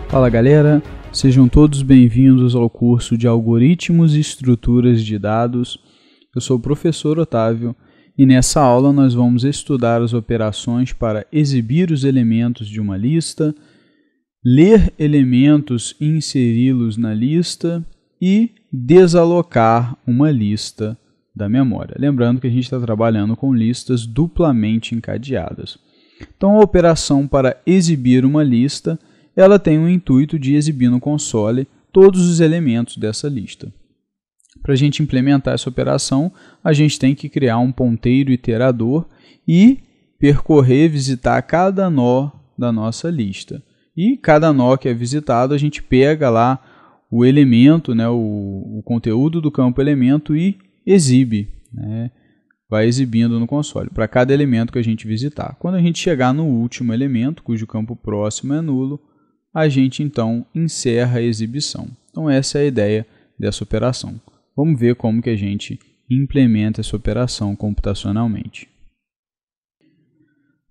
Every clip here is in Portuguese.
Fala galera, sejam todos bem-vindos ao curso de Algoritmos e Estruturas de Dados. Eu sou o professor Otávio e nessa aula nós vamos estudar as operações para exibir os elementos de uma lista, ler elementos e inseri-los na lista e desalocar uma lista da memória. Lembrando que a gente está trabalhando com listas duplamente encadeadas. Então a operação para exibir uma lista, ela tem o intuito de exibir no console todos os elementos dessa lista. Para a gente implementar essa operação, a gente tem que criar um ponteiro iterador e percorrer, visitar cada nó da nossa lista. E cada nó que é visitado, a gente pega lá o elemento, o conteúdo do campo elemento e exibe, vai exibindo no console para cada elemento que a gente visitar. Quando a gente chegar no último elemento, cujo campo próximo é nulo, a gente então encerra a exibição. Então essa é a ideia dessa operação. Vamos ver como que a gente implementa essa operação computacionalmente.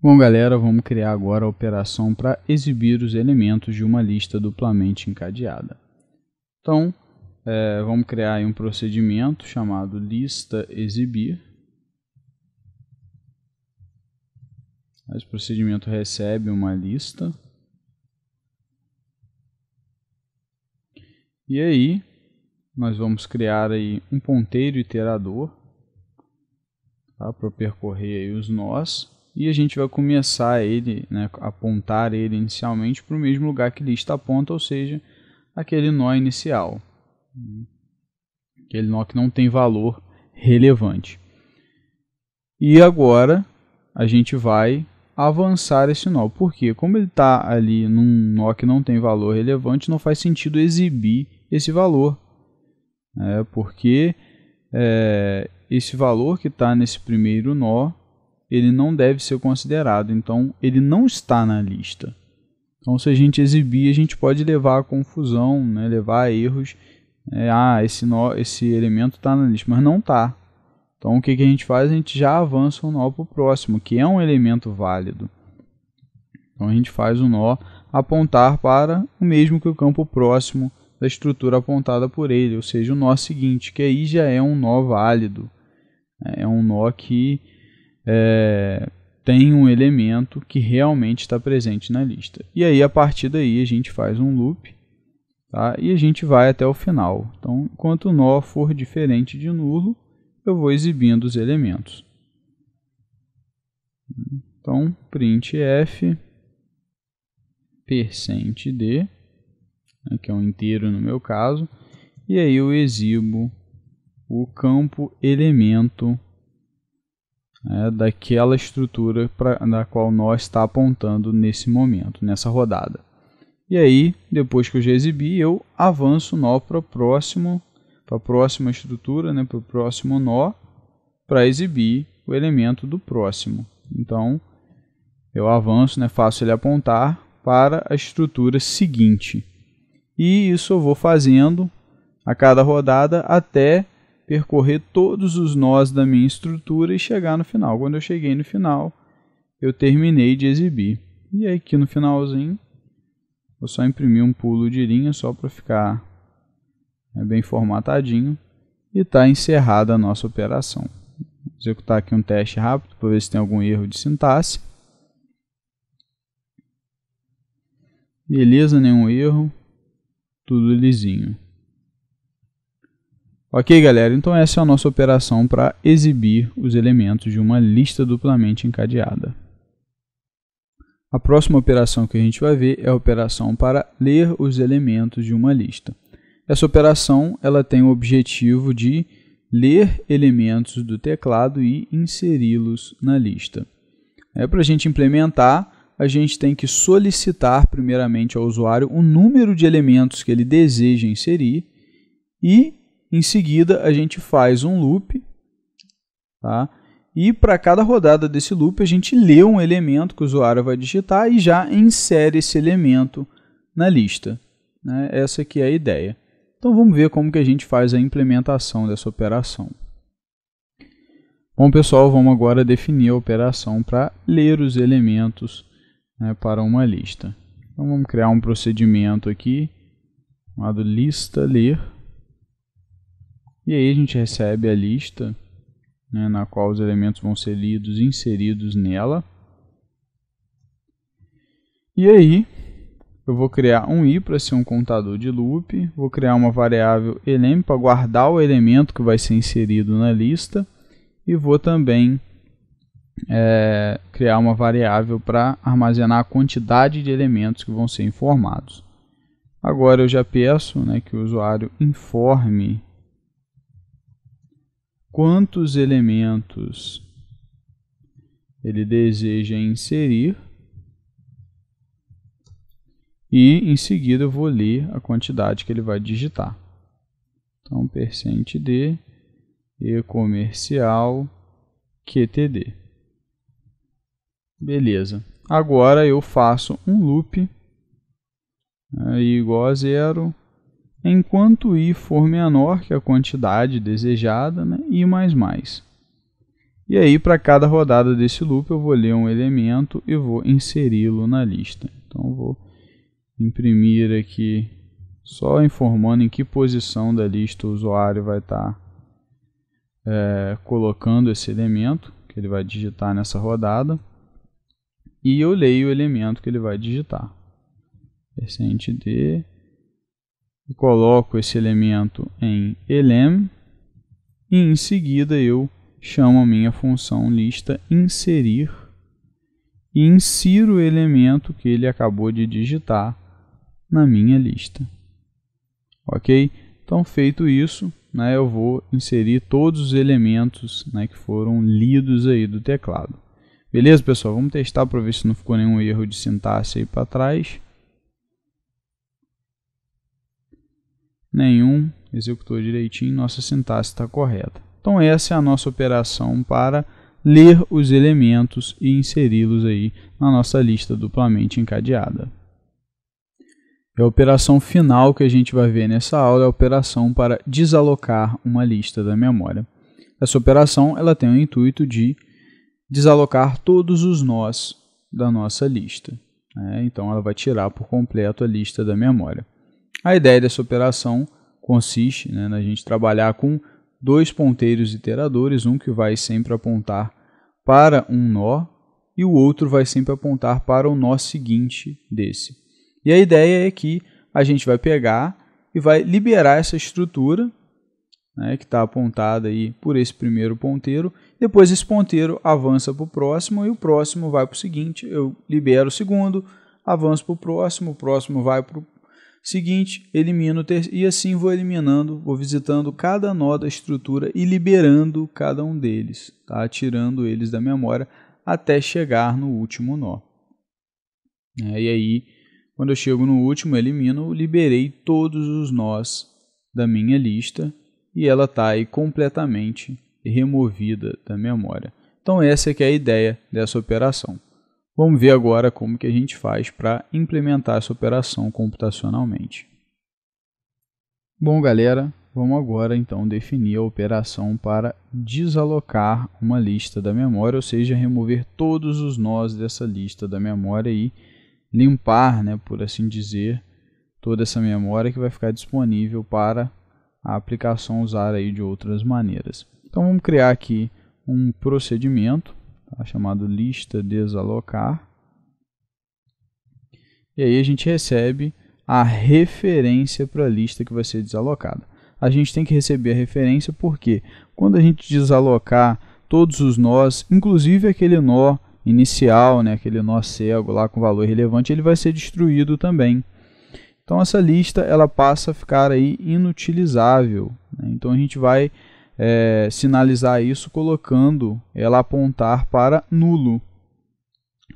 Bom galera, vamos criar agora a operação para exibir os elementos de uma lista duplamente encadeada. Então, vamos criar aí um procedimento chamado lista exibir. Esse procedimento recebe uma lista. E aí, nós vamos criar aí um ponteiro iterador, tá, para percorrer aí os nós. E a gente vai começar ele, apontar ele inicialmente para o mesmo lugar que lista aponta, ou seja, aquele nó inicial. Aquele nó que não tem valor relevante. E agora, a gente vai avançar esse nó. Por quê? Como ele está ali num nó que não tem valor relevante, não faz sentido exibir esse valor, porque esse valor que está nesse primeiro nó, ele não deve ser considerado, então ele não está na lista. Então se a gente exibir, a gente pode levar a confusão, levar a erros, esse elemento está na lista, mas não está. Então o que a gente faz? A gente já avança o nó para o próximo, que é um elemento válido. Então a gente faz o nó apontar para o mesmo que o campo próximo da estrutura apontada por ele, ou seja, o nó seguinte, que aí já é um nó válido. É um nó que tem um elemento que realmente está presente na lista. E aí, a partir daí, a gente faz um loop, tá? E a gente vai até o final. Então, enquanto o nó for diferente de nulo, eu vou exibindo os elementos. Então, printf %d, que é um inteiro no meu caso, e aí eu exibo o campo elemento daquela estrutura da qual nós está apontando nesse momento, nessa rodada. E aí, depois que eu já exibi, eu avanço o nó para a próxima estrutura, para o próximo nó, para exibir o elemento do próximo. Então, eu avanço, faço ele apontar para a estrutura seguinte. E isso eu vou fazendo a cada rodada até percorrer todos os nós da minha estrutura e chegar no final. Quando eu cheguei no final, eu terminei de exibir. E aí aqui no finalzinho, vou só imprimir um pulo de linha só para ficar bem formatadinho. E está encerrada a nossa operação. Vou executar aqui um teste rápido para ver se tem algum erro de sintaxe. Beleza, nenhum erro. Tudo lisinho. Ok, galera, então essa é a nossa operação para exibir os elementos de uma lista duplamente encadeada. A próxima operação que a gente vai ver é a operação para ler os elementos de uma lista. Essa operação ela tem o objetivo de ler elementos do teclado e inseri-los na lista. Para a gente implementar, a gente tem que solicitar primeiramente ao usuário o número de elementos que ele deseja inserir e, em seguida, a gente faz um loop, tá? E para cada rodada desse loop, a gente lê um elemento que o usuário vai digitar e já insere esse elemento na lista. Essa aqui é a ideia. Então vamos ver como que a gente faz a implementação dessa operação. Bom pessoal, vamos agora definir a operação para ler os elementos para uma lista. Então vamos criar um procedimento aqui chamado lista ler. E aí a gente recebe a lista, né, na qual os elementos vão ser lidos e inseridos nela. E aí eu vou criar um i para ser um contador de loop, vou criar uma variável elem para guardar o elemento que vai ser inserido na lista e vou também criar uma variável para armazenar a quantidade de elementos que vão ser informados. Agora eu já peço, né, que o usuário informe quantos elementos ele deseja inserir e em seguida eu vou ler a quantidade que ele vai digitar. Então, %d e-comercial QTD. Beleza. Agora eu faço um loop i igual a 0, enquanto i for menor que a quantidade desejada, né, i mais mais. E aí, para cada rodada desse loop, eu vou ler um elemento e vou inseri-lo na lista. Então, eu vou imprimir aqui, só informando em que posição da lista o usuário vai estar colocando esse elemento, que ele vai digitar nessa rodada. E eu leio o elemento que ele vai digitar. %d, e coloco esse elemento em elem, e em seguida eu chamo a minha função lista inserir e insiro o elemento que ele acabou de digitar na minha lista. Ok? Então, feito isso, né, eu vou inserir todos os elementos, né, que foram lidos aí do teclado. Beleza, pessoal? Vamos testar para ver se não ficou nenhum erro de sintaxe aí para trás. Nenhum, executou direitinho, nossa sintaxe está correta. Então essa é a nossa operação para ler os elementos e inseri-los aí na nossa lista duplamente encadeada. E a operação final que a gente vai ver nessa aula é a operação para desalocar uma lista da memória. Essa operação ela tem o intuito de desalocar todos os nós da nossa lista. Então ela vai tirar por completo a lista da memória. A ideia dessa operação consiste, né, na gente trabalhar com dois ponteiros iteradores, um que vai sempre apontar para um nó e o outro vai sempre apontar para o nó seguinte desse. E a ideia é que a gente vai pegar e vai liberar essa estrutura, né, que está apontada aí por esse primeiro ponteiro. Depois esse ponteiro avança para o próximo e o próximo vai para o seguinte. Eu libero o segundo, avanço para o próximo vai para o seguinte, elimino o terceiro, e assim vou eliminando, vou visitando cada nó da estrutura e liberando cada um deles, tá? Tirando eles da memória até chegar no último nó. E aí, quando eu chego no último, elimino, liberei todos os nós da minha lista e ela está aí completamente removida da memória. Então essa que é a ideia dessa operação. Vamos ver agora como que a gente faz para implementar essa operação computacionalmente. Bom, galera, vamos agora então definir a operação para desalocar uma lista da memória, ou seja, remover todos os nós dessa lista da memória e limpar, né, por assim dizer, toda essa memória que vai ficar disponível para a aplicação usar aí de outras maneiras. Então vamos criar aqui um procedimento, tá, chamado lista desalocar. E aí a gente recebe a referência para a lista que vai ser desalocada. A gente tem que receber a referência porque quando a gente desalocar todos os nós, inclusive aquele nó inicial, né, aquele nó cego lá com valor relevante, ele vai ser destruído também. Então essa lista ela passa a ficar aí inutilizável, né? Então a gente vai sinalizar isso colocando ela apontar para nulo.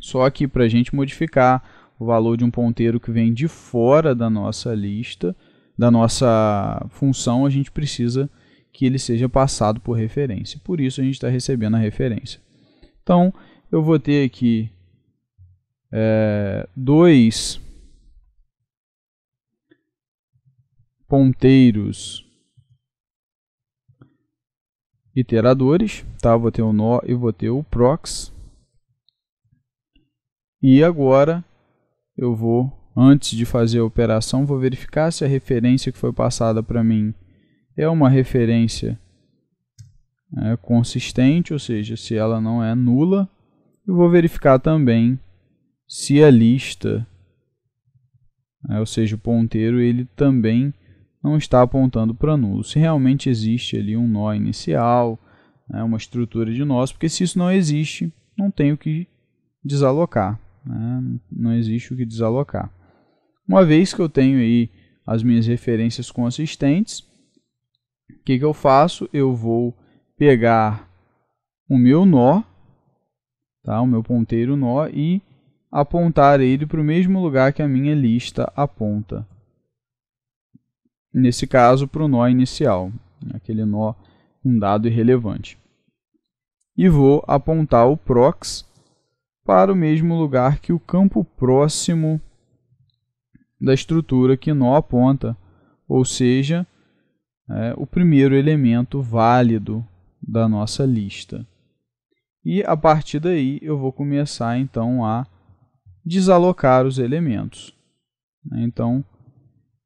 Só que para a gente modificar o valor de um ponteiro que vem de fora da nossa lista, da nossa função, a gente precisa que ele seja passado por referência. Por isso a gente está recebendo a referência. Então eu vou ter aqui dois ponteiros iteradores, tá? Vou ter o nó e vou ter o prox. E agora eu vou antes de fazer a operação, vou verificar se a referência que foi passada para mim é uma referência consistente, ou seja, se ela não é nula. Eu vou verificar também se a lista, ou seja, o ponteiro, ele também não está apontando para nulo. Se realmente existe ali um nó inicial, uma estrutura de nós, porque se isso não existe, não tem o que desalocar. Não existe o que desalocar. Uma vez que eu tenho aí as minhas referências consistentes, o que eu faço? Eu vou pegar o meu nó, o meu ponteiro nó, e apontar ele para o mesmo lugar que a minha lista aponta. Nesse caso, para o nó inicial, aquele nó, um dado irrelevante. E vou apontar o prox para o mesmo lugar que o campo próximo da estrutura que nó aponta, ou seja, o primeiro elemento válido da nossa lista. E a partir daí eu vou começar então a desalocar os elementos. Então,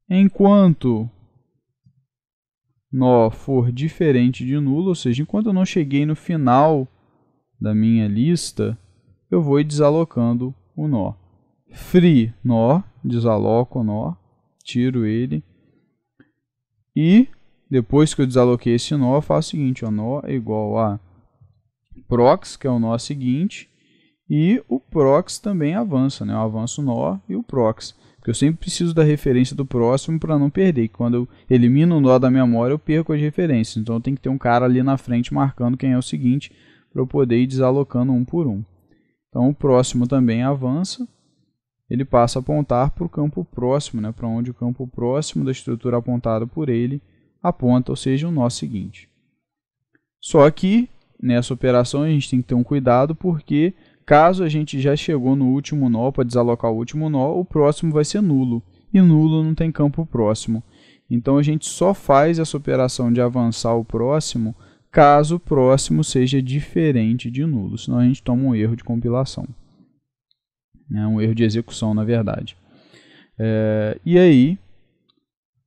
enquanto nó for diferente de nulo, ou seja, enquanto eu não cheguei no final da minha lista, eu vou desalocando o nó. Free nó, desaloco o nó, tiro ele. E depois que eu desaloquei esse nó, eu faço o seguinte, nó é igual a prox, que é o nó seguinte, e o prox também avança, eu avanço o nó e o prox. Porque eu sempre preciso da referência do próximo para não perder. Quando eu elimino o nó da memória, eu perco as referências. Então eu tenho que ter um cara ali na frente marcando quem é o seguinte, para eu poder ir desalocando um por um. Então o próximo também avança, ele passa a apontar para o campo próximo, para onde o campo próximo da estrutura apontada por ele aponta, ou seja, o nó seguinte. Só que nessa operação a gente tem que ter um cuidado, porque caso a gente já chegou no último nó, para desalocar o último nó, o próximo vai ser nulo, e nulo não tem campo próximo. Então a gente só faz essa operação de avançar o próximo caso o próximo seja diferente de nulo, senão a gente toma um erro de compilação. Um erro de execução, na verdade. E aí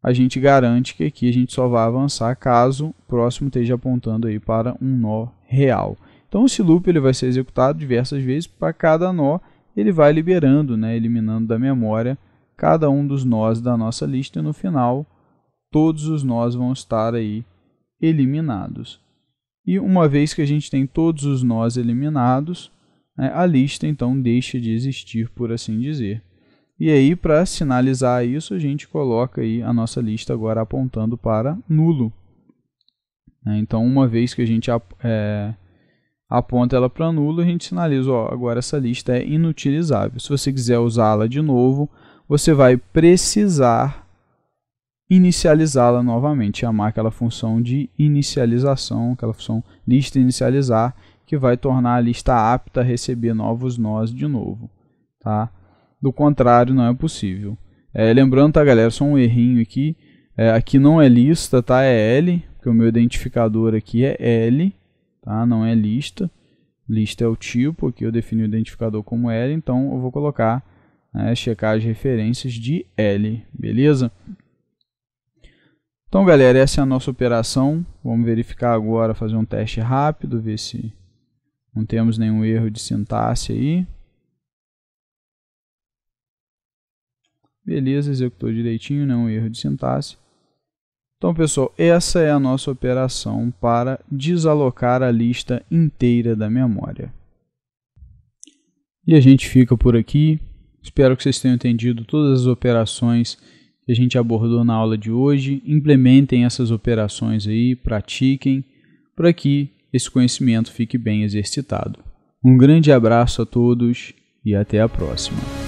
a gente garante que aqui a gente só vai avançar caso o próximo esteja apontando aí para um nó real. Então esse loop ele vai ser executado diversas vezes, para cada nó ele vai liberando, eliminando da memória cada um dos nós da nossa lista, e no final todos os nós vão estar aí eliminados. E uma vez que a gente tem todos os nós eliminados, a lista então deixa de existir, por assim dizer. E aí, para sinalizar isso, a gente coloca aí a nossa lista agora apontando para nulo. Então, uma vez que a gente aponta ela para nulo, a gente sinaliza, agora essa lista é inutilizável. Se você quiser usá-la de novo, você vai precisar inicializá-la novamente, chamar aquela função de inicialização, aquela função lista inicializar, que vai tornar a lista apta a receber novos nós de novo. Do contrário, não é possível. Lembrando, galera, só um errinho aqui. Aqui não é lista, é L, porque o meu identificador aqui é L, não é lista. Lista é o tipo, aqui eu defini o identificador como L, então eu vou colocar, checar as referências de L, beleza? Então, galera, essa é a nossa operação. Vamos verificar agora, fazer um teste rápido, ver se não temos nenhum erro de sintaxe aí. Beleza, executou direitinho, nenhum erro de sintaxe. Então, pessoal, essa é a nossa operação para desalocar a lista inteira da memória. E a gente fica por aqui. Espero que vocês tenham entendido todas as operações que a gente abordou na aula de hoje. Implementem essas operações aí, pratiquem, para que esse conhecimento fique bem exercitado. Um grande abraço a todos e até a próxima.